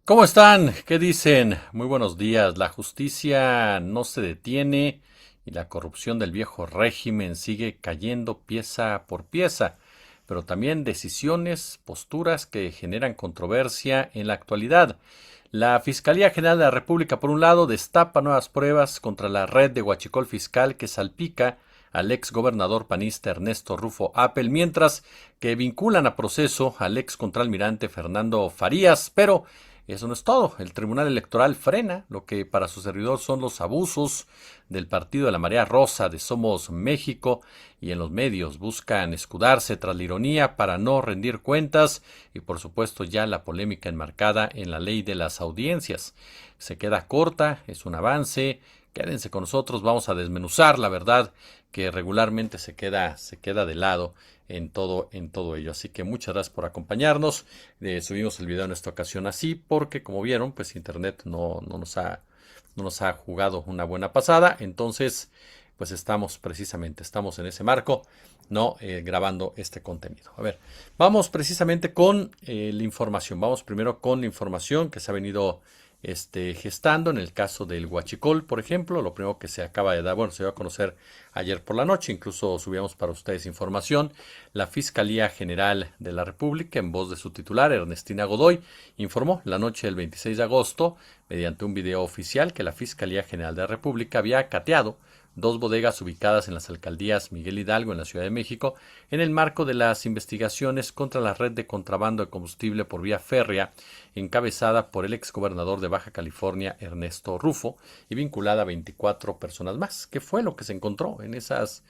¿Cómo están? ¿Qué dicen? Muy buenos días. La justicia no se detiene y la corrupción del viejo régimen sigue cayendo pieza por pieza, pero también decisiones, posturas que generan controversia en la actualidad. La Fiscalía General de la República, por un lado, destapa nuevas pruebas contra la red de huachicol fiscal que salpica al ex gobernador panista Ernesto Rufo Apel, mientras que vinculan a proceso al ex contralmirante Fernando Farías, pero eso no es todo. El Tribunal Electoral frena lo que para su servidor son los abusos del partido de la Marea Rosa de Somos México, y en los medios buscan escudarse tras la ironía para no rendir cuentas y por supuesto ya la polémica enmarcada en la ley de las audiencias. Se queda corta, es un avance. Quédense con nosotros, vamos a desmenuzar la verdad que regularmente se queda de lado en todo ello. Así que muchas gracias por acompañarnos. Subimos el video en esta ocasión así porque, como vieron, pues Internet no nos ha jugado una buena pasada. Entonces, pues estamos en ese marco, no grabando este contenido. A ver, vamos precisamente con la información. Vamos primero con la información que se ha venido gestando en el caso del huachicol, por ejemplo. Lo primero que se acaba de dar, bueno, se dio a conocer ayer por la noche, incluso subíamos para ustedes información. La Fiscalía General de la República, en voz de su titular, Ernestina Godoy, informó la noche del 26 de agosto, mediante un video oficial, que la Fiscalía General de la República había cateado dos bodegas ubicadas en las alcaldías Miguel Hidalgo en la Ciudad de México en el marco de las investigaciones contra la red de contrabando de combustible por vía férrea encabezada por el exgobernador de Baja California Ernesto Rufo y vinculada a 24 personas más. ¿Qué fue lo que se encontró en esas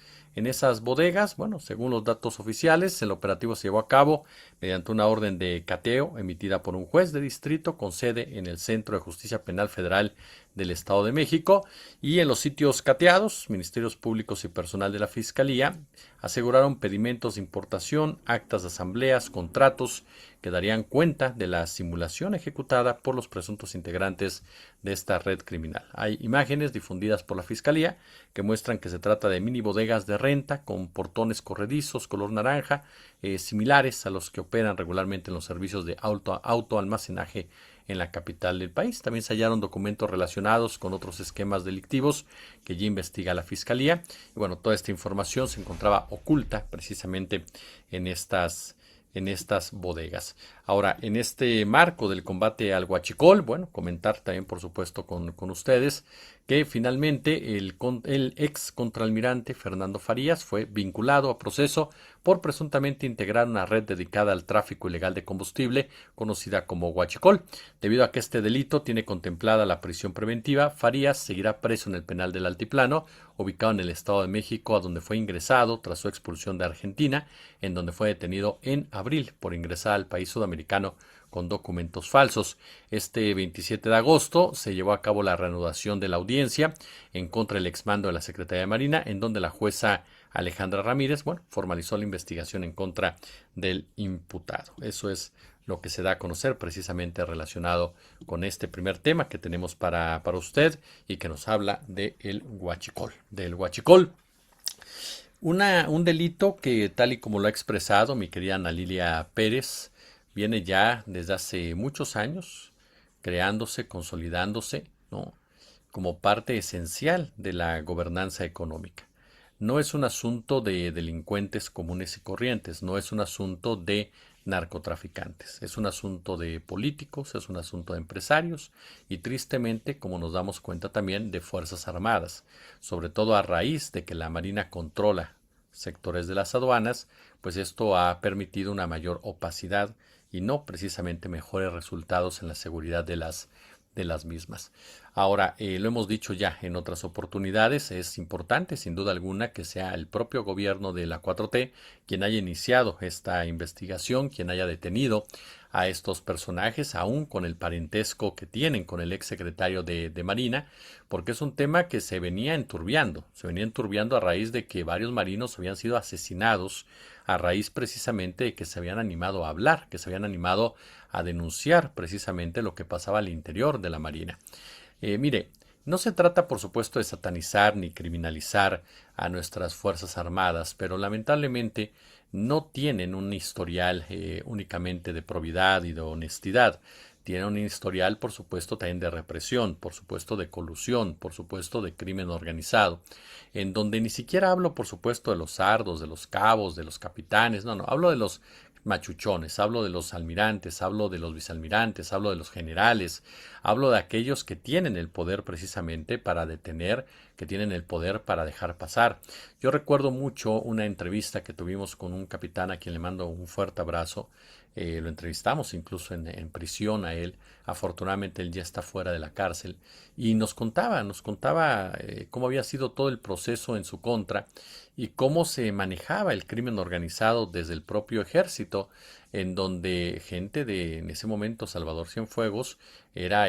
bodegas? Bueno, según los datos oficiales, el operativo se llevó a cabo mediante una orden de cateo emitida por un juez de distrito con sede en el Centro de Justicia Penal Federal del Estado de México, y en los sitios cateados, ministerios públicos y personal de la Fiscalía aseguraron pedimentos de importación, actas de asambleas, contratos que darían cuenta de la simulación ejecutada por los presuntos integrantes de esta red criminal. Hay imágenes difundidas por la Fiscalía que muestran que se trata de mini bodegas de renta con portones corredizos color naranja, similares a los que operan regularmente en los servicios de autoalmacenaje en la capital del país. También se hallaron documentos relacionados con otros esquemas delictivos que ya investiga la Fiscalía. Y bueno, toda esta información se encontraba oculta precisamente en estas bodegas. Ahora, en este marco del combate al huachicol, bueno, comentar también, por supuesto, con ustedes que finalmente el ex contralmirante Fernando Farías fue vinculado a proceso por presuntamente integrar una red dedicada al tráfico ilegal de combustible, conocida como huachicol. Debido a que este delito tiene contemplada la prisión preventiva, Farías seguirá preso en el penal del Altiplano, ubicado en el Estado de México, a donde fue ingresado tras su expulsión de Argentina, en donde fue detenido en abril por ingresar al país sudamericano con documentos falsos. Este 27 de agosto se llevó a cabo la reanudación de la audiencia en contra del exmando de la Secretaría de Marina, en donde la jueza Alejandra Ramírez, bueno, formalizó la investigación en contra del imputado. Eso es lo que se da a conocer precisamente relacionado con este primer tema que tenemos para usted y que nos habla del huachicol. Un delito que, tal y como lo ha expresado mi querida Ana Lilia Pérez, viene ya desde hace muchos años creándose, consolidándose, ¿no?, como parte esencial de la gobernanza económica. No es un asunto de delincuentes comunes y corrientes, no es un asunto de narcotraficantes, es un asunto de políticos, es un asunto de empresarios y, tristemente, como nos damos cuenta, también de Fuerzas Armadas, sobre todo a raíz de que la Marina controla sectores de las aduanas. Pues esto ha permitido una mayor opacidad y no precisamente mejores resultados en la seguridad de las mismas. Ahora, lo hemos dicho ya en otras oportunidades, es importante sin duda alguna que sea el propio gobierno de la 4T quien haya iniciado esta investigación, quien haya detenido a estos personajes, aún con el parentesco que tienen con el exsecretario de Marina, porque es un tema que se venía enturbiando a raíz de que varios marinos habían sido asesinados, a raíz precisamente de que se habían animado a hablar, que se habían animado a denunciar precisamente lo que pasaba al interior de la Marina. Mire, no se trata, por supuesto, de satanizar ni criminalizar a nuestras Fuerzas Armadas, pero lamentablemente no tienen un historial únicamente de probidad y de honestidad. tiene un historial, por supuesto, también de represión, por supuesto, de colusión, por supuesto, de crimen organizado, en donde ni siquiera hablo, por supuesto, de los sardos, de los cabos, de los capitanes, no, hablo de los machuchones, hablo de los almirantes, hablo de los vicealmirantes, hablo de los generales, hablo de aquellos que tienen el poder precisamente para detener, que tienen el poder para dejar pasar. Yo recuerdo mucho una entrevista que tuvimos con un capitán a quien le mando un fuerte abrazo. Lo entrevistamos incluso en prisión a él. Afortunadamente él ya está fuera de la cárcel y nos contaba cómo había sido todo el proceso en su contra y cómo se manejaba el crimen organizado desde el propio ejército, en donde gente de en ese momento Salvador Cienfuegos era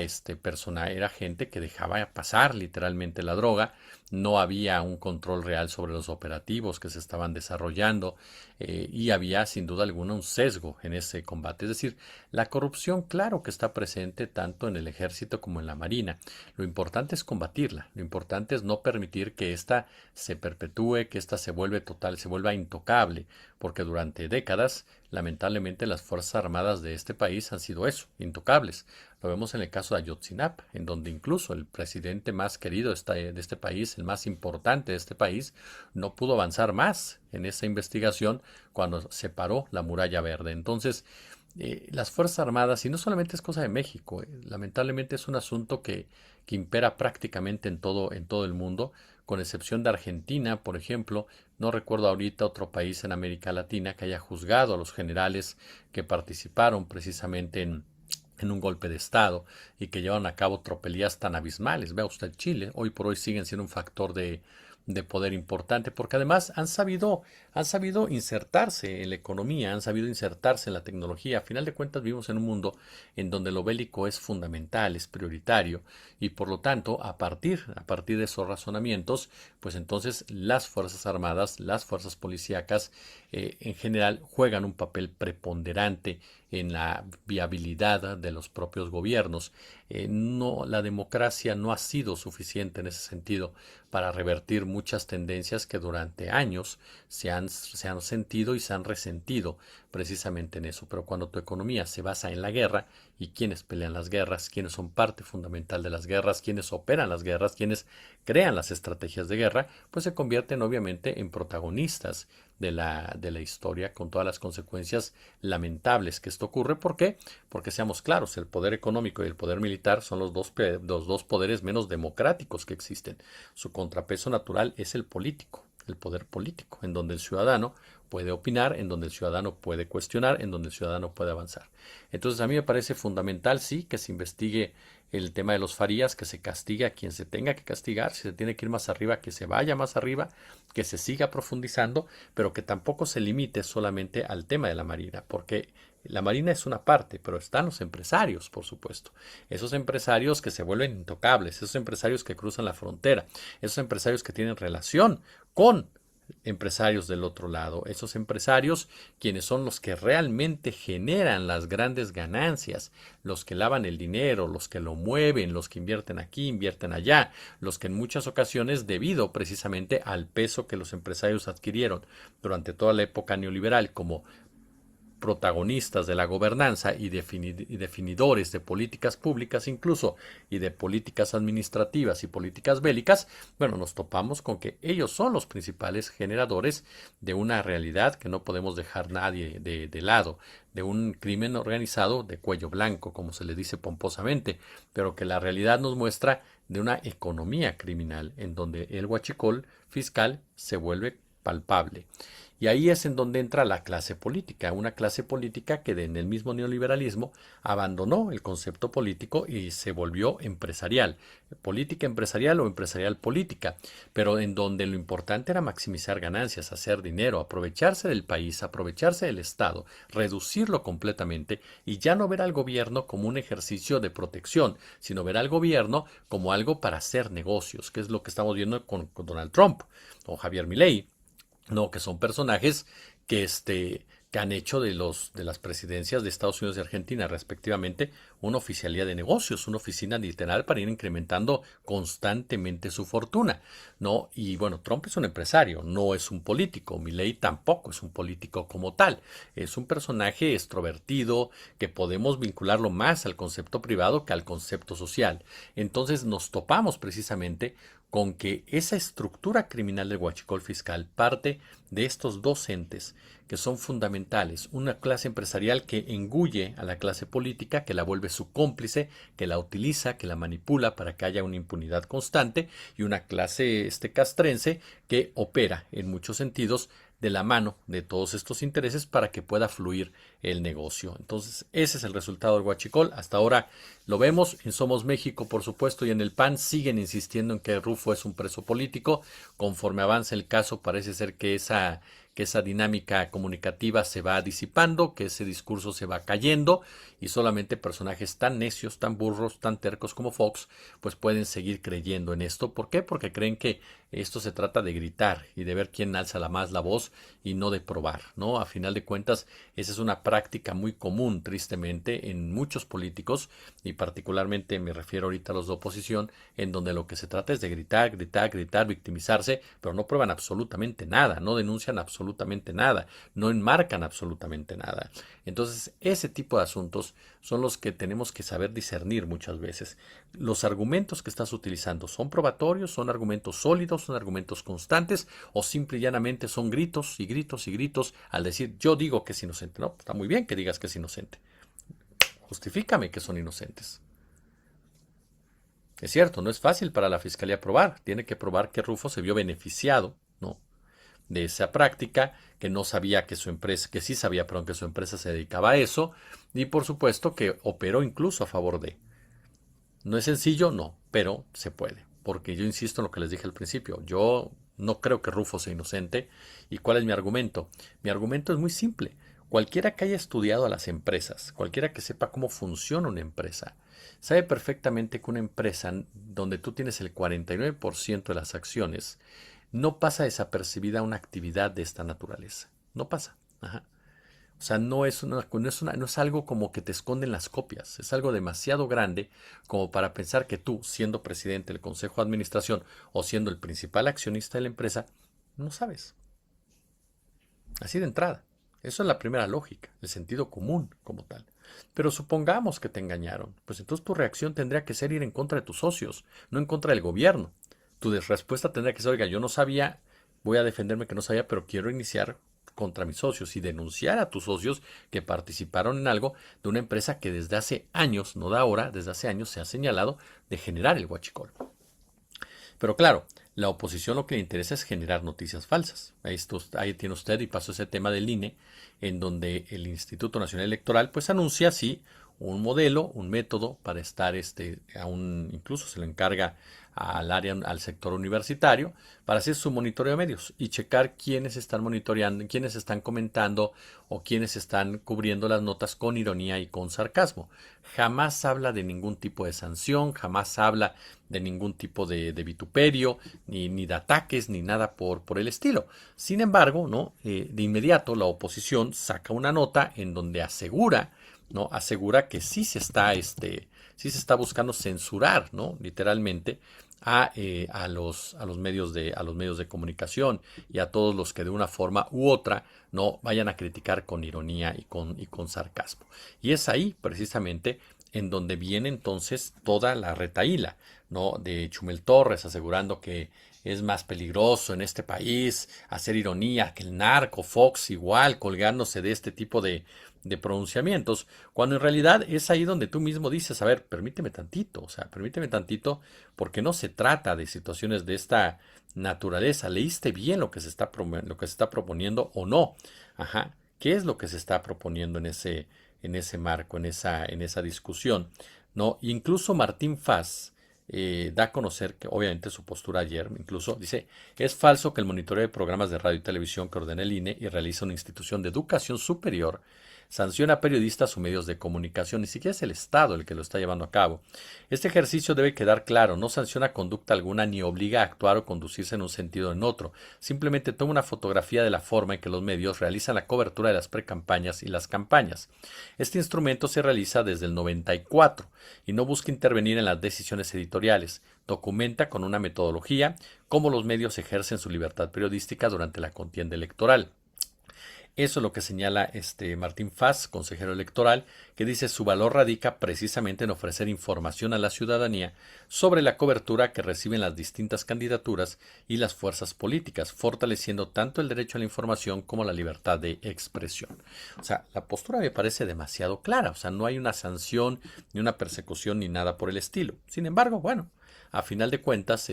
gente que dejaba pasar literalmente la droga. No había un control real sobre los operativos que se estaban desarrollando, y había sin duda alguna un sesgo en ese combate. Es decir, la corrupción, claro que está presente tanto en el ejército como en la marina. Lo importante es combatirla, lo importante es no permitir que ésta se perpetúe, que ésta se vuelva intocable, porque durante décadas, lamentablemente, las Fuerzas Armadas de este país han sido eso, intocables. Lo vemos en el caso de Ayotzinapa, en donde incluso el presidente más querido de este país, el más importante de este país, no pudo avanzar más en esa investigación cuando se paró la muralla verde. Entonces, las Fuerzas Armadas, y no solamente es cosa de México, lamentablemente es un asunto que impera prácticamente en todo el mundo, con excepción de Argentina, por ejemplo. No recuerdo ahorita otro país en América Latina que haya juzgado a los generales que participaron precisamente en un golpe de Estado y que llevan a cabo tropelías tan abismales. Vea usted Chile, hoy por hoy siguen siendo un factor de poder importante, porque además han sabido insertarse en la economía, han sabido insertarse en la tecnología. A final de cuentas vivimos en un mundo en donde lo bélico es fundamental, es prioritario, y por lo tanto, a partir de esos razonamientos, pues entonces las Fuerzas Armadas, las fuerzas policíacas, en general juegan un papel preponderante en la viabilidad de los propios gobiernos. No, la democracia no ha sido suficiente en ese sentido para revertir muchas tendencias que durante años se han sentido y se han resentido precisamente en eso. Pero cuando tu economía se basa en la guerra, y quienes pelean las guerras, quienes son parte fundamental de las guerras, quienes operan las guerras, quienes crean las estrategias de guerra, pues se convierten obviamente en protagonistas de la historia, con todas las consecuencias lamentables que esto ocurre. ¿Por qué? Porque seamos claros, el poder económico y el poder militar son los dos poderes menos democráticos que existen. Su contrapeso natural es el político, el poder político, en donde el ciudadano puede opinar, en donde el ciudadano puede cuestionar, en donde el ciudadano puede avanzar. Entonces a mí me parece fundamental, sí, que se investigue el tema de los Farías, que se castigue a quien se tenga que castigar, si se tiene que ir más arriba, que se vaya más arriba, que se siga profundizando, pero que tampoco se limite solamente al tema de la Marina, porque la Marina es una parte, pero están los empresarios, por supuesto. Esos empresarios que se vuelven intocables, esos empresarios que cruzan la frontera, esos empresarios que tienen relación con empresarios del otro lado, esos empresarios quienes son los que realmente generan las grandes ganancias, los que lavan el dinero, los que lo mueven, los que invierten aquí, invierten allá, los que en muchas ocasiones, debido precisamente al peso que los empresarios adquirieron durante toda la época neoliberal como protagonistas de la gobernanza y definidores de políticas públicas incluso, y de políticas administrativas y políticas bélicas, bueno, nos topamos con que ellos son los principales generadores de una realidad que no podemos dejar nadie de lado, de un crimen organizado de cuello blanco, como se le dice pomposamente, pero que la realidad nos muestra de una economía criminal en donde el huachicol fiscal se vuelve palpable. Y ahí es en donde entra la clase política, una clase política que en el mismo neoliberalismo abandonó el concepto político y se volvió empresarial, política empresarial o empresarial política, pero en donde lo importante era maximizar ganancias, hacer dinero, aprovecharse del país, aprovecharse del Estado, reducirlo completamente y ya no ver al gobierno como un ejercicio de protección, sino ver al gobierno como algo para hacer negocios, que es lo que estamos viendo con Donald Trump o Javier Milei. No, que son personajes que que han hecho de las presidencias de Estados Unidos y Argentina, respectivamente, una oficialía de negocios, una oficina literal para ir incrementando constantemente su fortuna, ¿no? Y bueno, Trump es un empresario, no es un político. Milei tampoco es un político como tal. Es un personaje extrovertido que podemos vincularlo más al concepto privado que al concepto social. Entonces nos topamos precisamente con que esa estructura criminal del huachicol fiscal parte de estos dos entes que son fundamentales. Una clase empresarial que engulle a la clase política, que la vuelve su cómplice, que la utiliza, que la manipula para que haya una impunidad constante, y una clase castrense que opera en muchos sentidos de la mano de todos estos intereses para que pueda fluir el negocio. Entonces, ese es el resultado del huachicol. Hasta ahora lo vemos en Somos México, por supuesto, y en el PAN siguen insistiendo en que Rufo es un preso político. Conforme avanza el caso, parece ser que esa dinámica comunicativa se va disipando, que ese discurso se va cayendo y solamente personajes tan necios, tan burros, tan tercos como Fox, pues pueden seguir creyendo en esto. ¿Por qué? Porque creen que esto se trata de gritar y de ver quién alza más la voz y no de probar, ¿no? A final de cuentas, esa es una práctica muy común, tristemente, en muchos políticos y particularmente me refiero ahorita a los de oposición, en donde lo que se trata es de gritar, gritar, gritar, victimizarse, pero no prueban absolutamente nada, no denuncian absolutamente nada, no enmarcan absolutamente nada. Entonces, ese tipo de asuntos son los que tenemos que saber discernir muchas veces. Los argumentos que estás utilizando son probatorios, son argumentos sólidos, son argumentos constantes, o simple y llanamente son gritos y gritos y gritos al decir yo digo que es inocente. No, está muy bien que digas que es inocente. Justifícame que son inocentes. Es cierto, no es fácil para la fiscalía probar. Tiene que probar que Rufo se vio beneficiado, ¿no?, de esa práctica, que no sabía que su empresa, que sí sabía, perdón, que su empresa se dedicaba a eso, y por supuesto que operó incluso a favor de. ¿No es sencillo? No, pero se puede. Porque yo insisto en lo que les dije al principio. Yo no creo que Rufo sea inocente. ¿Y cuál es mi argumento? Mi argumento es muy simple. Cualquiera que haya estudiado a las empresas, cualquiera que sepa cómo funciona una empresa, sabe perfectamente que una empresa donde tú tienes el 49% de las acciones, no pasa desapercibida una actividad de esta naturaleza. No pasa. Ajá. O sea, no es algo como que te esconden las copias, es algo demasiado grande como para pensar que tú, siendo presidente del Consejo de Administración o siendo el principal accionista de la empresa, no sabes. Así de entrada. Eso es la primera lógica, el sentido común como tal. Pero supongamos que te engañaron, pues entonces tu reacción tendría que ser ir en contra de tus socios, no en contra del gobierno. Tu respuesta tendría que ser, oiga, yo no sabía, voy a defenderme que no sabía, pero quiero iniciar contra mis socios y denunciar a tus socios que participaron en algo de una empresa que desde hace años, no da ahora, desde hace años se ha señalado de generar el huachicol. Pero claro, la oposición lo que le interesa es generar noticias falsas. Ahí tiene usted y pasó ese tema del INE, en donde el Instituto Nacional Electoral pues anuncia sí un modelo, un método para estar incluso se le encarga al sector universitario para hacer su monitoreo de medios y checar quiénes están monitoreando, quiénes están comentando o quiénes están cubriendo las notas con ironía y con sarcasmo. Jamás habla de ningún tipo de sanción, jamás habla de ningún tipo de vituperio, ni de ataques, ni nada por el estilo. Sin embargo, ¿no? De inmediato la oposición saca una nota en donde asegura, ¿no? Asegura que sí se está buscando censurar, ¿no?, literalmente a los medios de comunicación y a todos los que de una forma u otra no vayan a criticar con ironía y con sarcasmo. Y es ahí precisamente en donde viene entonces toda la retahíla, ¿no?, de Chumel Torres asegurando que es más peligroso en este país hacer ironía que el narco, Fox igual, colgándose de este tipo de pronunciamientos, cuando en realidad es ahí donde tú mismo dices, a ver, permíteme tantito, porque no se trata de situaciones de esta naturaleza. ¿Leíste bien lo que se está proponiendo o no? Ajá. ¿Qué es lo que se está proponiendo en ese marco, en esa discusión? ¿No? Incluso Martín Faz da a conocer que obviamente su postura ayer, incluso dice, es falso que el monitoreo de programas de radio y televisión que ordena el INE y realiza una institución de educación superior sanciona a periodistas o medios de comunicación, ni siquiera es el Estado el que lo está llevando a cabo. Este ejercicio debe quedar claro, no sanciona conducta alguna ni obliga a actuar o conducirse en un sentido o en otro, simplemente toma una fotografía de la forma en que los medios realizan la cobertura de las precampañas y las campañas. Este instrumento se realiza desde el 94 y no busca intervenir en las decisiones editoriales, documenta con una metodología cómo los medios ejercen su libertad periodística durante la contienda electoral. Eso es lo que señala Martín Faz, consejero electoral, que dice su valor radica precisamente en ofrecer información a la ciudadanía sobre la cobertura que reciben las distintas candidaturas y las fuerzas políticas, fortaleciendo tanto el derecho a la información como la libertad de expresión. O sea, la postura me parece demasiado clara, o sea, no hay una sanción, ni una persecución, ni nada por el estilo. Sin embargo, bueno, a final de cuentas,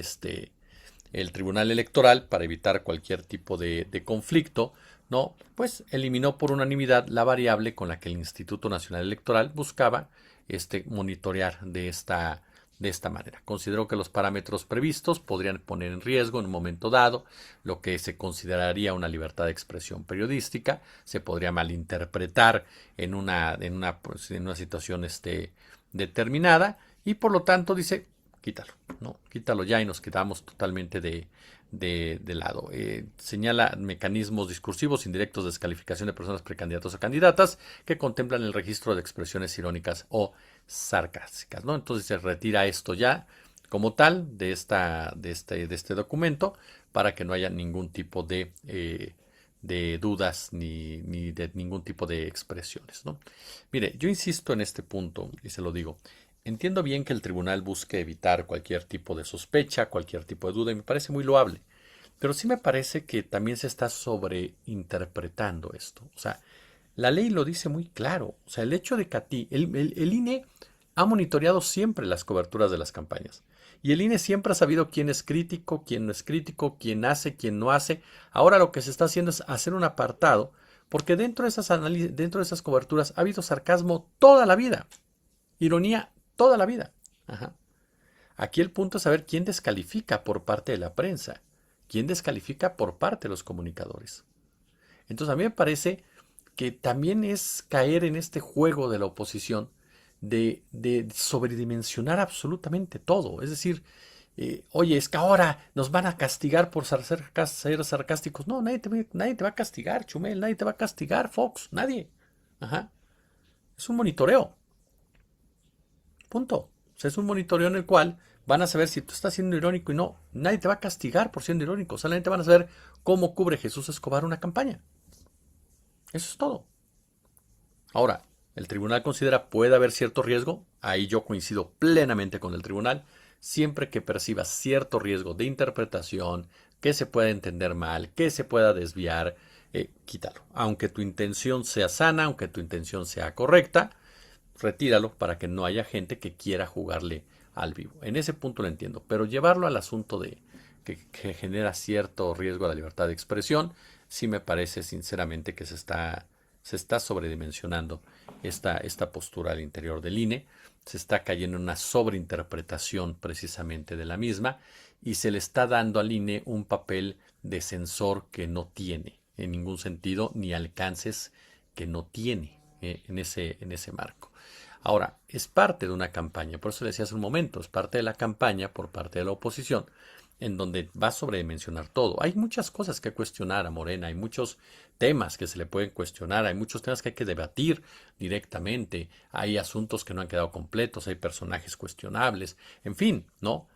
el Tribunal Electoral, para evitar cualquier tipo de conflicto, no, pues eliminó por unanimidad la variable con la que el Instituto Nacional Electoral buscaba monitorear de esta manera. Consideró que los parámetros previstos podrían poner en riesgo en un momento dado lo que se consideraría una libertad de expresión periodística, se podría malinterpretar en una situación determinada y por lo tanto dice quítalo, ¿no? Quítalo ya y nos quedamos totalmente de lado. Señala mecanismos discursivos indirectos de descalificación de personas precandidatos o candidatas que contemplan el registro de expresiones irónicas o sarcásticas, ¿no? Entonces se retira esto ya como tal de este documento para que no haya ningún tipo de dudas ni de ningún tipo de expresiones, ¿no? Mire, yo insisto en este punto y se lo digo. Entiendo bien que el tribunal busque evitar cualquier tipo de sospecha, cualquier tipo de duda, y me parece muy loable. Pero sí me parece que también se está sobreinterpretando esto. O sea, la ley lo dice muy claro. O sea, el hecho de que el INE ha monitoreado siempre las coberturas de las campañas. Y el INE siempre ha sabido quién es crítico, quién no es crítico, quién hace, quién no hace. Ahora lo que se está haciendo es hacer un apartado, porque dentro de esas coberturas ha habido sarcasmo toda la vida. Ironía toda la vida. Ajá. Aquí el punto es saber quién descalifica por parte de la prensa, quién descalifica por parte de los comunicadores. Entonces a mí me parece que también es caer en este juego de la oposición de sobredimensionar absolutamente todo. Es decir, oye, es que ahora nos van a castigar por ser sarcásticos. No, nadie te va a castigar, Chumel, nadie te va a castigar, Fox, nadie. Ajá. Es un monitoreo. Punto. O sea, es un monitoreo en el cual van a saber si tú estás siendo irónico y no. Nadie te va a castigar por siendo irónico. Solamente van a saber cómo cubre Jesús Escobar una campaña. Eso es todo. Ahora, ¿el tribunal considera puede haber cierto riesgo? Ahí yo coincido plenamente con el tribunal. Siempre que perciba cierto riesgo de interpretación, que se pueda entender mal, que se pueda desviar, quítalo. Aunque tu intención sea sana, aunque tu intención sea correcta, retíralo para que no haya gente que quiera jugarle al vivo. En ese punto lo entiendo, pero llevarlo al asunto de que genera cierto riesgo a la libertad de expresión, sí me parece sinceramente que se está sobredimensionando esta postura al interior del INE, se está cayendo en una sobreinterpretación precisamente de la misma y se le está dando al INE un papel de censor que no tiene en ningún sentido ni alcances que no tiene en ese marco. Ahora, es parte de una campaña, por eso le decía hace un momento, es parte de la campaña por parte de la oposición, en donde va a sobredimensionar todo. Hay muchas cosas que cuestionar a Morena, hay muchos temas que se le pueden cuestionar, hay muchos temas que hay que debatir directamente, hay asuntos que no han quedado completos, hay personajes cuestionables, en fin, ¿no?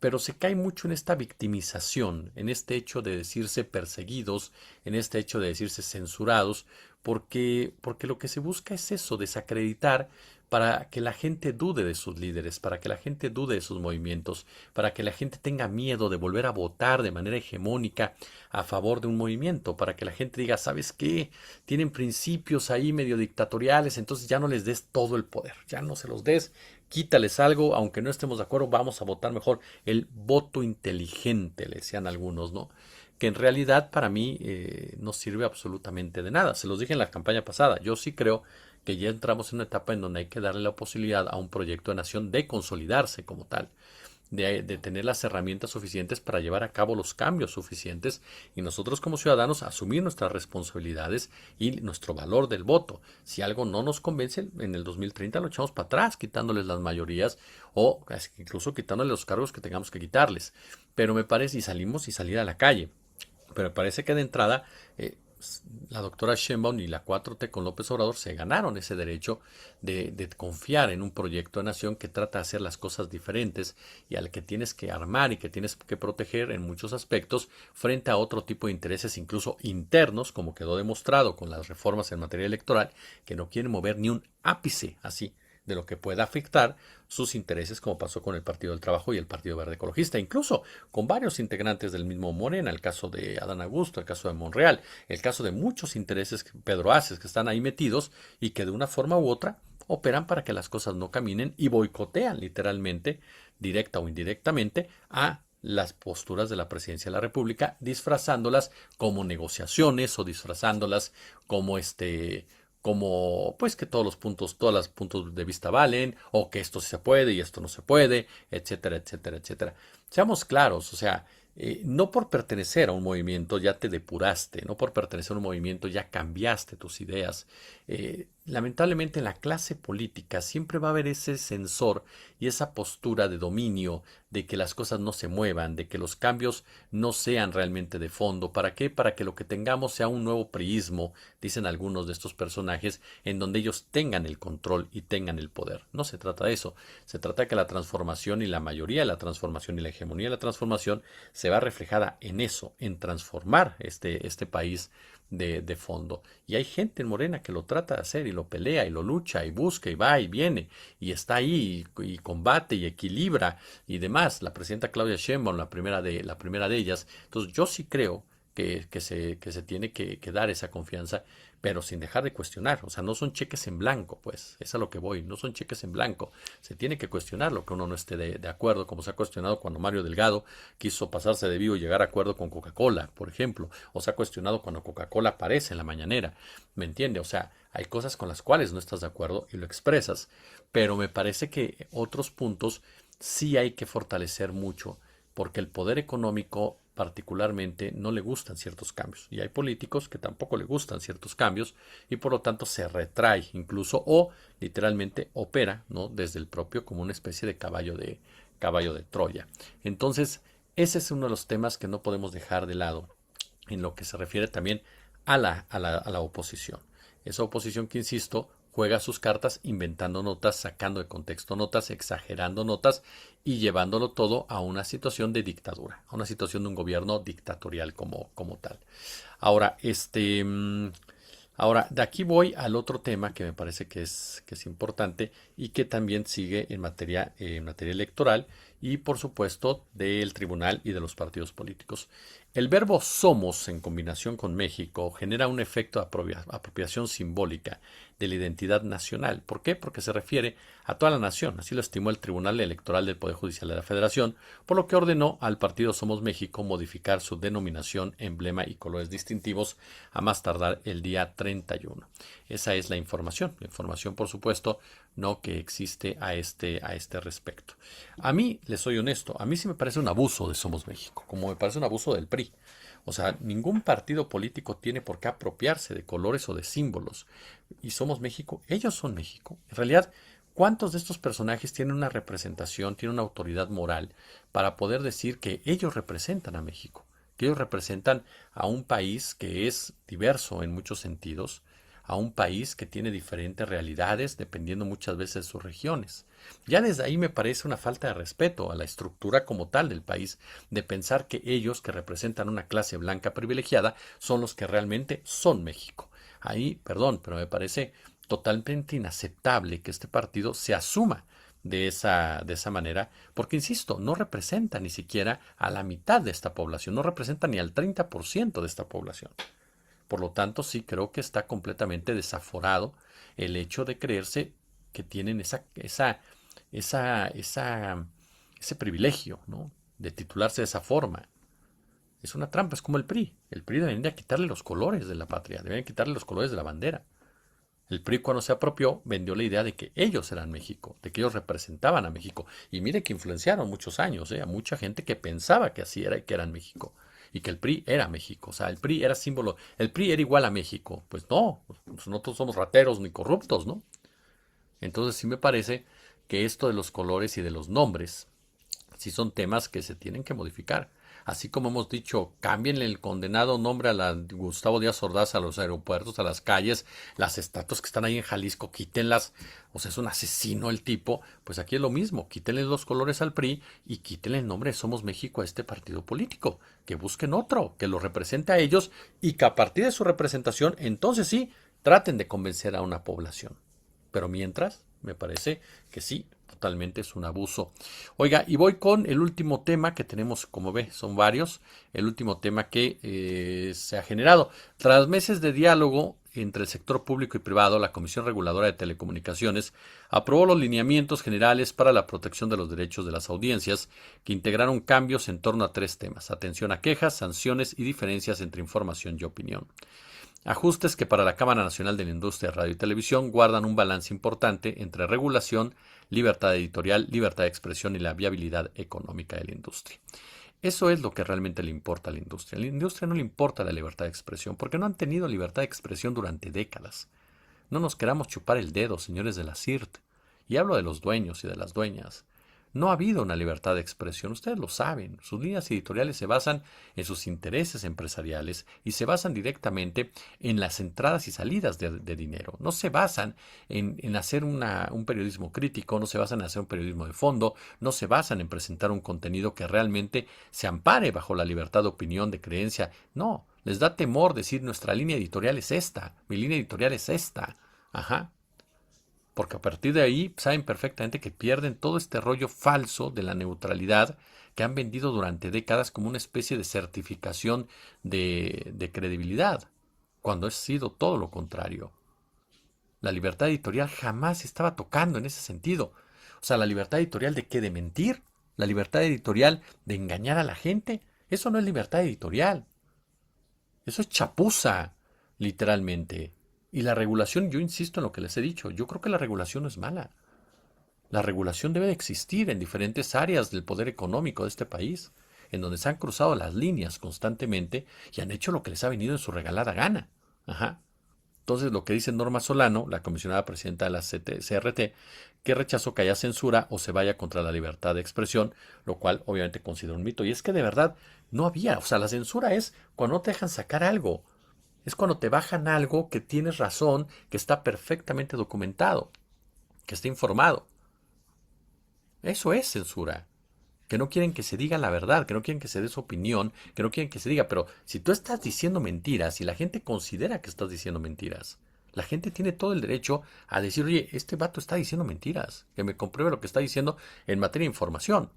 Pero se cae mucho en esta victimización, en este hecho de decirse perseguidos, en este hecho de decirse censurados, porque lo que se busca es eso, desacreditar para que la gente dude de sus líderes, para que la gente dude de sus movimientos, para que la gente tenga miedo de volver a votar de manera hegemónica a favor de un movimiento, para que la gente diga, ¿sabes qué? Tienen principios ahí medio dictatoriales, entonces ya no les des todo el poder, ya no se los des, quítales algo, aunque no estemos de acuerdo, vamos a votar mejor. El voto inteligente, le decían algunos, ¿no? Que en realidad para mí no sirve absolutamente de nada. Se los dije en la campaña pasada. Yo sí creo que ya entramos en una etapa en donde hay que darle la posibilidad a un proyecto de nación de consolidarse como tal. de tener las herramientas suficientes para llevar a cabo los cambios suficientes y nosotros como ciudadanos asumir nuestras responsabilidades y nuestro valor del voto. Si algo no nos convence, en el 2030 lo echamos para atrás, quitándoles las mayorías o incluso quitándoles los cargos que tengamos que quitarles. Pero me parece, y salir a la calle. Pero me parece que de entrada la doctora Sheinbaum y la 4T con López Obrador se ganaron ese derecho de confiar en un proyecto de nación que trata de hacer las cosas diferentes y al que tienes que armar y que tienes que proteger en muchos aspectos frente a otro tipo de intereses incluso internos, como quedó demostrado con las reformas en materia electoral, que no quieren mover ni un ápice así de lo que pueda afectar sus intereses, como pasó con el Partido del Trabajo y el Partido Verde Ecologista, incluso con varios integrantes del mismo Morena, el caso de Adán Augusto, el caso de Monreal, el caso de muchos intereses Pedro Aces que están ahí metidos y que de una forma u otra operan para que las cosas no caminen y boicotean literalmente, directa o indirectamente, a las posturas de la presidencia de la República, disfrazándolas como negociaciones o disfrazándolas como como pues que todos los puntos de vista valen, o que esto sí se puede y esto no se puede, etcétera, etcétera, etcétera. Seamos claros, o sea, no por pertenecer a un movimiento ya te depuraste, no por pertenecer a un movimiento ya cambiaste tus ideas. Lamentablemente en la clase política siempre va a haber ese sensor y esa postura de dominio, de que las cosas no se muevan, de que los cambios no sean realmente de fondo. ¿Para qué? Para que lo que tengamos sea un nuevo priismo, dicen algunos de estos personajes, en donde ellos tengan el control y tengan el poder. No se trata de eso. Se trata de que la transformación y la mayoría de la transformación y la hegemonía de la transformación se va reflejada en eso, en transformar este país de fondo. Y hay gente en Morena que lo trata de hacer y lo pelea y lo lucha y busca y va y viene y está ahí y combate y equilibra y demás. La presidenta Claudia Sheinbaum, la primera de ellas. Entonces yo sí creo que se tiene que dar esa confianza, pero sin dejar de cuestionar. O sea, no son cheques en blanco, pues, es a lo que voy, no son cheques en blanco. Se tiene que cuestionar lo que uno no esté de acuerdo, como se ha cuestionado cuando Mario Delgado quiso pasarse de vivo y llegar a acuerdo con Coca-Cola, por ejemplo, o se ha cuestionado cuando Coca-Cola aparece en la mañanera, ¿me entiende? O sea, hay cosas con las cuales no estás de acuerdo y lo expresas, pero me parece que otros puntos sí hay que fortalecer mucho, porque el poder económico particularmente no le gustan ciertos cambios y hay políticos que tampoco le gustan ciertos cambios y por lo tanto se retrae incluso o literalmente opera, ¿no?, desde el propio como una especie de caballo de Troya. Entonces, ese es uno de los temas que no podemos dejar de lado en lo que se refiere también a la oposición. Esa oposición que, insisto, juega sus cartas inventando notas, sacando de contexto notas, exagerando notas y llevándolo todo a una situación de dictadura, a una situación de un gobierno dictatorial como tal. Ahora, ahora, de aquí voy al otro tema que me parece que es importante y que también sigue en materia electoral y, por supuesto, del tribunal y de los partidos políticos. El verbo somos en combinación con México genera un efecto de apropiación simbólica de la identidad nacional. ¿Por qué? Porque se refiere a toda la nación. Así lo estimó el Tribunal Electoral del Poder Judicial de la Federación, por lo que ordenó al partido Somos México modificar su denominación, emblema y colores distintivos a más tardar el día 31. Esa es la información. La información, por supuesto, no que existe a este respecto. A mí, les soy honesto, a mí sí me parece un abuso de Somos México, como me parece un abuso del PRI. O sea, ningún partido político tiene por qué apropiarse de colores o de símbolos. Y Somos México, ellos son México. En realidad, ¿cuántos de estos personajes tienen una representación, tienen una autoridad moral para poder decir que ellos representan a México? Que ellos representan a un país que es diverso en muchos sentidos, a un país que tiene diferentes realidades dependiendo muchas veces de sus regiones. Ya desde ahí me parece una falta de respeto a la estructura como tal del país, de pensar que ellos, que representan una clase blanca privilegiada, son los que realmente son México. Ahí, perdón, pero me parece totalmente inaceptable que este partido se asuma de esa manera, porque, insisto, no representa ni siquiera a la mitad de esta población, no representa ni al 30% de esta población. Por lo tanto, sí creo que está completamente desaforado el hecho de creerse que tienen ese privilegio, ¿no?, de titularse de esa forma. Es una trampa, es como el PRI. El PRI debería quitarle los colores de la patria, deberían quitarle los colores de la bandera. El PRI cuando se apropió vendió la idea de que ellos eran México, de que ellos representaban a México. Y mire que influenciaron muchos años, a mucha gente que pensaba que así era y que eran México. Y que el PRI era México. O sea, el PRI era símbolo, el PRI era igual a México. Pues no, nosotros somos rateros ni corruptos, ¿no? Entonces sí me parece que esto de los colores y de los nombres, sí son temas que se tienen que modificar. Así como hemos dicho, cámbienle el condenado nombre a la Gustavo Díaz Ordaz a los aeropuertos, a las calles, las estatuas que están ahí en Jalisco, quítenlas. O sea, es un asesino el tipo. Pues aquí es lo mismo, quítenle los colores al PRI y quítenle el nombre de Somos México a este partido político. Que busquen otro, que lo represente a ellos y que a partir de su representación, entonces sí, traten de convencer a una población. Pero mientras, me parece que sí, totalmente es un abuso. Oiga, y voy con el último tema que tenemos, como ve, son varios, el último tema que se ha generado. Tras meses de diálogo entre el sector público y privado, la Comisión Reguladora de Telecomunicaciones aprobó los lineamientos generales para la protección de los derechos de las audiencias, que integraron cambios en torno a tres temas: atención a quejas, sanciones y diferencias entre información y opinión. Ajustes que para la Cámara Nacional de la Industria de Radio y Televisión guardan un balance importante entre regulación, libertad editorial, libertad de expresión y la viabilidad económica de la industria. Eso es lo que realmente le importa a la industria. A la industria no le importa la libertad de expresión, porque no han tenido libertad de expresión durante décadas. No nos queramos chupar el dedo, señores de la CIRT. Y hablo de los dueños y de las dueñas. No ha habido una libertad de expresión, ustedes lo saben. Sus líneas editoriales se basan en sus intereses empresariales y se basan directamente en las entradas y salidas de dinero. No se basan en hacer un periodismo crítico, no se basan en hacer un periodismo de fondo, no se basan en presentar un contenido que realmente se ampare bajo la libertad de opinión, de creencia. No, les da temor decir nuestra línea editorial es esta, mi línea editorial es esta. Ajá. Porque a partir de ahí saben perfectamente que pierden todo este rollo falso de la neutralidad que han vendido durante décadas como una especie de certificación de credibilidad, cuando ha sido todo lo contrario. La libertad editorial jamás se estaba tocando en ese sentido. O sea, la libertad editorial de qué, de mentir, la libertad editorial de engañar a la gente, eso no es libertad editorial. Eso es chapuza, literalmente. Y la regulación, yo insisto en lo que les he dicho, yo creo que la regulación no es mala. La regulación debe de existir en diferentes áreas del poder económico de este país, en donde se han cruzado las líneas constantemente y han hecho lo que les ha venido en su regalada gana. Ajá. Entonces, lo que dice Norma Solano, la comisionada presidenta de la CRT, que rechazó que haya censura o se vaya contra la libertad de expresión, lo cual obviamente considero un mito. Y es que de verdad no había, o sea, la censura es cuando no te dejan sacar algo. Es cuando te bajan algo que tienes razón, que está perfectamente documentado, que está informado. Eso es censura. Que no quieren que se diga la verdad, que no quieren que se dé su opinión, que no quieren que se diga, pero si tú estás diciendo mentiras y la gente considera que estás diciendo mentiras, la gente tiene todo el derecho a decir, oye, este vato está diciendo mentiras, que me compruebe lo que está diciendo en materia de información,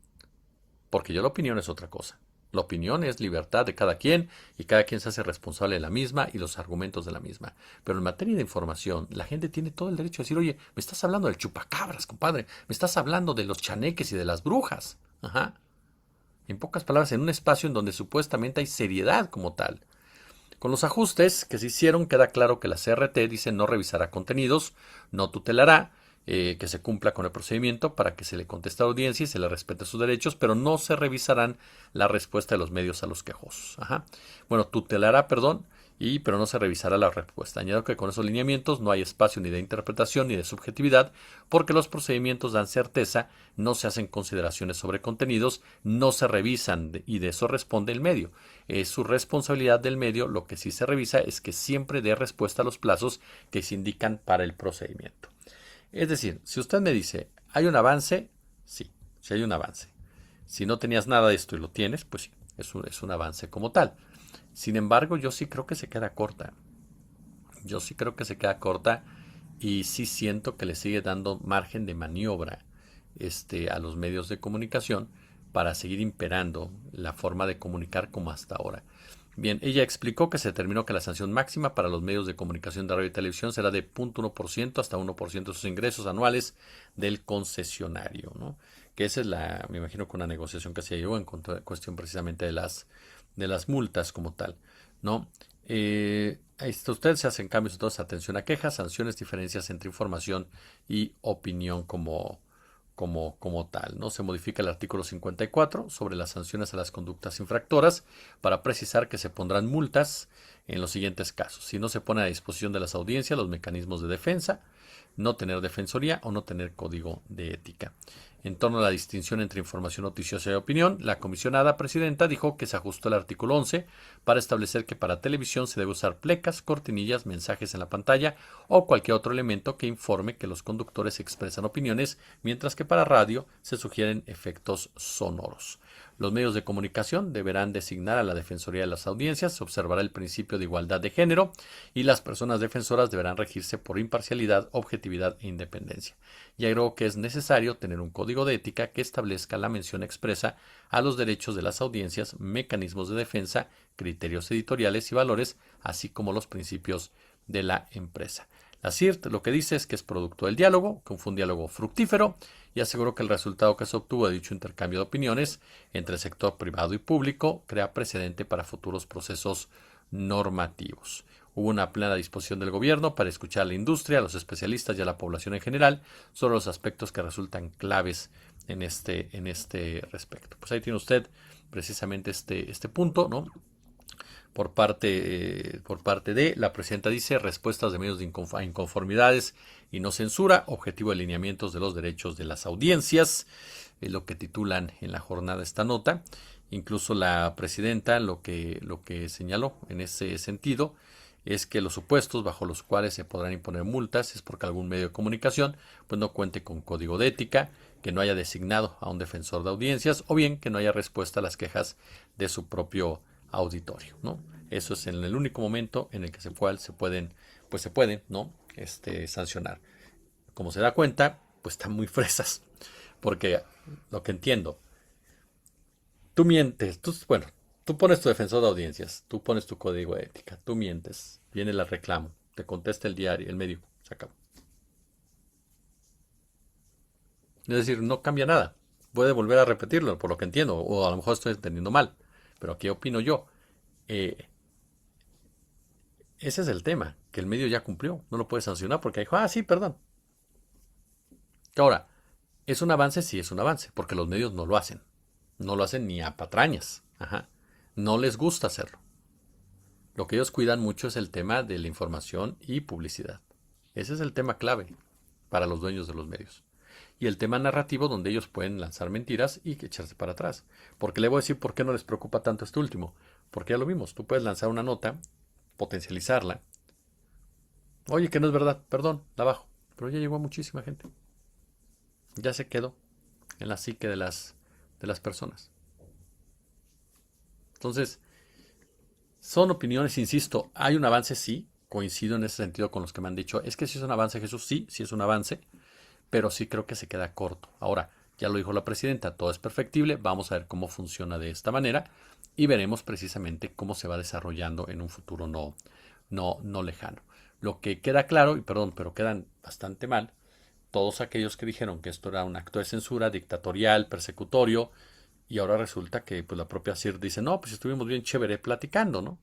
porque yo la opinión es otra cosa. La opinión es libertad de cada quien y cada quien se hace responsable de la misma y los argumentos de la misma. Pero en materia de información, la gente tiene todo el derecho a decir, oye, me estás hablando del chupacabras, compadre, me estás hablando de los chaneques y de las brujas. Ajá. En pocas palabras, en un espacio en donde supuestamente hay seriedad como tal. Con los ajustes que se hicieron, queda claro que la CRT dice no revisará contenidos, no tutelará, que se cumpla con el procedimiento para que se le conteste a la audiencia y se le respete sus derechos, pero no se revisarán la respuesta de los medios a los quejosos. Ajá. Bueno, tutelará, perdón, pero no se revisará la respuesta. Añado que con esos lineamientos no hay espacio ni de interpretación ni de subjetividad, porque los procedimientos dan certeza, no se hacen consideraciones sobre contenidos, no se revisan y de eso responde el medio. Es su responsabilidad del medio, lo que sí se revisa es que siempre dé respuesta a los plazos que se indican para el procedimiento. Es decir, si usted me dice, ¿hay un avance? Sí, sí hay un avance. Si no tenías nada de esto y lo tienes, pues sí, es un avance como tal. Sin embargo, yo sí creo que se queda corta. Yo sí creo que se queda corta y sí siento que le sigue dando margen de maniobra a los medios de comunicación para seguir imperando la forma de comunicar como hasta ahora. Bien, ella explicó que se determinó que la sanción máxima para los medios de comunicación de radio y televisión será de 0.1% hasta 1% de sus ingresos anuales del concesionario, ¿no? Que esa es me imagino que una negociación que se llevó en cuestión precisamente de las multas como tal, ¿no? Ahí está usted, se hacen cambios, entonces atención a quejas, sanciones, diferencias entre información y opinión como tal, ¿no? Se modifica el artículo 54 sobre las sanciones a las conductas infractoras para precisar que se pondrán multas en los siguientes casos. Si no se pone a disposición de las audiencias los mecanismos de defensa, no tener defensoría o no tener código de ética. En torno a la distinción entre información noticiosa y opinión, la comisionada presidenta dijo que se ajustó el artículo 11 para establecer que para televisión se debe usar plecas, cortinillas, mensajes en la pantalla o cualquier otro elemento que informe que los conductores expresan opiniones, mientras que para radio se sugieren efectos sonoros. Los medios de comunicación deberán designar a la Defensoría de las Audiencias, se observará el principio de igualdad de género y las personas defensoras deberán regirse por imparcialidad, objetividad e independencia. Y agregó que es necesario tener un código de ética que establezca la mención expresa a los derechos de las audiencias, mecanismos de defensa, criterios editoriales y valores, así como los principios de la empresa. La CIRT lo que dice es que es producto del diálogo, que fue un diálogo fructífero, y aseguró que el resultado que se obtuvo de dicho intercambio de opiniones entre el sector privado y público crea precedente para futuros procesos normativos. Hubo una plena disposición del gobierno para escuchar a la industria, a los especialistas y a la población en general sobre los aspectos que resultan claves en este respecto. Pues ahí tiene usted precisamente este punto, ¿no? Por parte de la presidenta dice respuestas de medios de inconformidades y no censura, objetivo de alineamientos de los derechos de las audiencias, es lo que titulan en la jornada esta nota. Incluso la presidenta lo que señaló en ese sentido es que los supuestos bajo los cuales se podrán imponer multas es porque algún medio de comunicación pues no cuente con código de ética, que no haya designado a un defensor de audiencias o bien que no haya respuesta a las quejas de su propio auditorio, ¿no? Eso es en el único momento en el que se pueden, ¿no? Sancionar. Como se da cuenta, pues están muy fresas, porque lo que entiendo, tú mientes, tú pones tu defensor de audiencias, tú pones tu código de ética, tú mientes, viene el reclamo, te contesta el diario, el medio, se acabó. Es decir, no cambia nada. Puede volver a repetirlo, por lo que entiendo, o a lo mejor estoy entendiendo mal, pero aquí opino yo. Ese es el tema, que el medio ya cumplió, no lo puede sancionar porque dijo, sí, perdón. Ahora, ¿es un avance? Sí, es un avance, porque los medios no lo hacen. No lo hacen ni a patrañas. Ajá. No les gusta hacerlo. Lo que ellos cuidan mucho es el tema de la información y publicidad. Ese es el tema clave para los dueños de los medios. Y el tema narrativo donde ellos pueden lanzar mentiras y echarse para atrás. Porque le voy a decir por qué no les preocupa tanto este último. Porque ya lo vimos, tú puedes lanzar una nota, potencializarla. Oye, que no es verdad, perdón, la bajo. Pero ya llegó a muchísima gente. Ya se quedó en la psique de las personas. Entonces, son opiniones, insisto, hay un avance, sí, coincido en ese sentido con los que me han dicho, es que sí es un avance, Jesús, sí es un avance, pero sí creo que se queda corto. Ahora, ya lo dijo la presidenta, todo es perfectible, vamos a ver cómo funciona de esta manera y veremos precisamente cómo se va desarrollando en un futuro no lejano. Lo que queda claro, y perdón, pero quedan bastante mal, todos aquellos que dijeron que esto era un acto de censura, dictatorial, persecutorio, y ahora resulta que pues, la propia CIR dice, no, pues estuvimos bien chévere platicando, ¿no?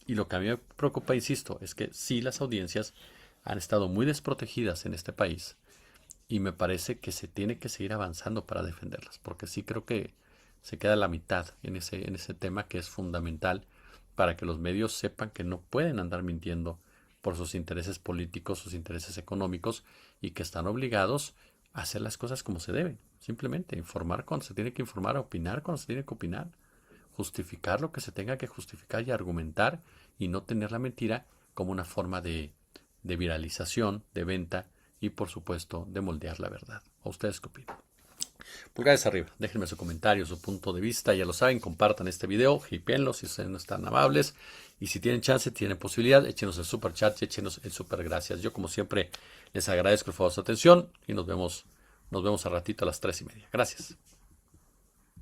Y lo que a mí me preocupa, insisto, es que sí las audiencias han estado muy desprotegidas en este país y me parece que se tiene que seguir avanzando para defenderlas, porque sí creo que se queda la mitad en ese tema que es fundamental para que los medios sepan que no pueden andar mintiendo por sus intereses políticos, sus intereses económicos y que están obligados a hacer las cosas como se deben. Simplemente informar cuando se tiene que informar, opinar cuando se tiene que opinar, justificar lo que se tenga que justificar y argumentar y no tener la mentira como una forma de viralización, de venta y por supuesto de moldear la verdad. ¿A ustedes qué opinan? Pulgares arriba, déjenme su comentario, su punto de vista, ya lo saben, compartan este video, hipenlo si ustedes no están amables y si tienen chance, tienen posibilidad, échenos el super chat y échenos el super gracias. Yo como siempre les agradezco el favor de su atención y nos vemos a ratito a las 3:30. Gracias.